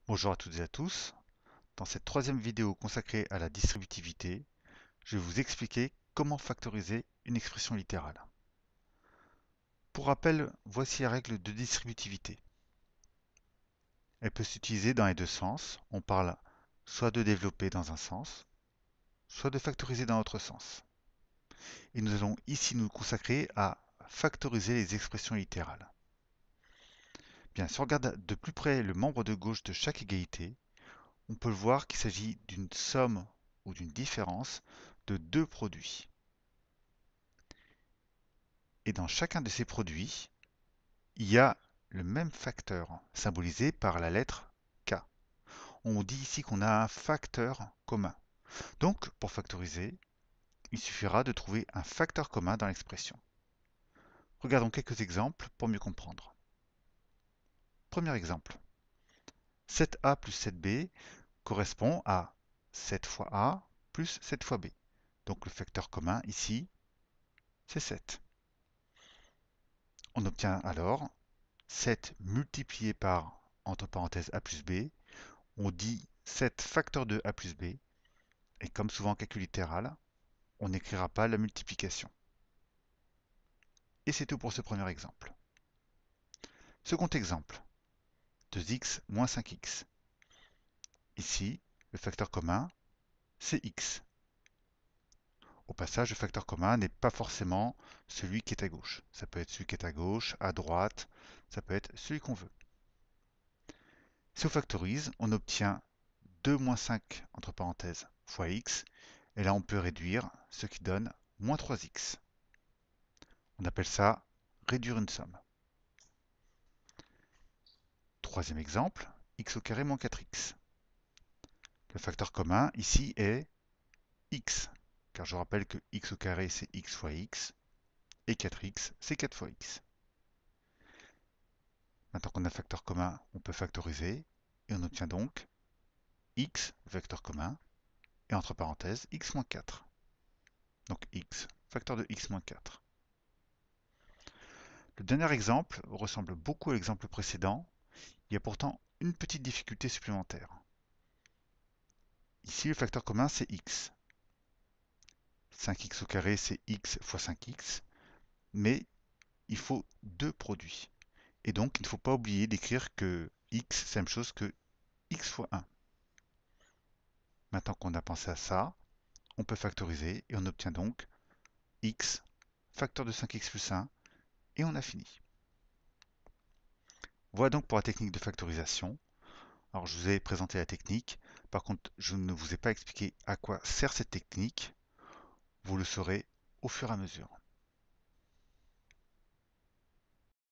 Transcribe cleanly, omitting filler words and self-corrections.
Bonjour à toutes et à tous. Dans cette troisième vidéo consacrée à la distributivité, je vais vous expliquer comment factoriser une expression littérale. Pour rappel, voici la règle de distributivité. Elle peut s'utiliser dans les deux sens. On parle soit de développer dans un sens, soit de factoriser dans l'autre sens. Et nous allons ici nous consacrer à factoriser les expressions littérales. Bien, si on regarde de plus près le membre de gauche de chaque égalité, on peut voir qu'il s'agit d'une somme ou d'une différence de deux produits. Et dans chacun de ces produits, il y a le même facteur, symbolisé par la lettre K. On dit ici qu'on a un facteur commun. Donc, pour factoriser, il suffira de trouver un facteur commun dans l'expression. Regardons quelques exemples pour mieux comprendre. Premier exemple. 7A plus 7B correspond à 7 fois A plus 7 fois B. Donc le facteur commun ici, c'est 7. On obtient alors 7 multiplié par, entre parenthèses, A plus B. On dit 7 facteur de A plus B. Et comme souvent en calcul littéral, on n'écrira pas la multiplication. Et c'est tout pour ce premier exemple. Second exemple, 2x moins 5x. Ici, le facteur commun, c'est x. Au passage, le facteur commun n'est pas forcément celui qui est à gauche. Ça peut être celui qui est à gauche, à droite, ça peut être celui qu'on veut. Si on factorise, on obtient 2 moins 5 entre parenthèses fois x, et là on peut réduire, ce qui donne moins 3x. On appelle ça réduire une somme. Troisième exemple, x au carré moins 4x. Le facteur commun ici est x, car je rappelle que x au carré c'est x fois x, et 4x c'est 4 fois x. Maintenant qu'on a un facteur commun, on peut factoriser, et on obtient donc x, vecteur commun, et entre parenthèses x moins 4. Donc x, facteur de x moins 4. Le dernier exemple ressemble beaucoup à l'exemple précédent, il y a pourtant une petite difficulté supplémentaire. Ici, le facteur commun, c'est x. 5x au carré, c'est x fois 5x, mais il faut deux produits. Et donc, il ne faut pas oublier d'écrire que x, c'est la même chose que x fois 1. Maintenant qu'on a pensé à ça, on peut factoriser et on obtient donc x, facteur de 5x plus 1, et on a fini. Voilà donc pour la technique de factorisation. Alors, je vous ai présenté la technique. Par contre, je ne vous ai pas expliqué à quoi sert cette technique. Vous le saurez au fur et à mesure.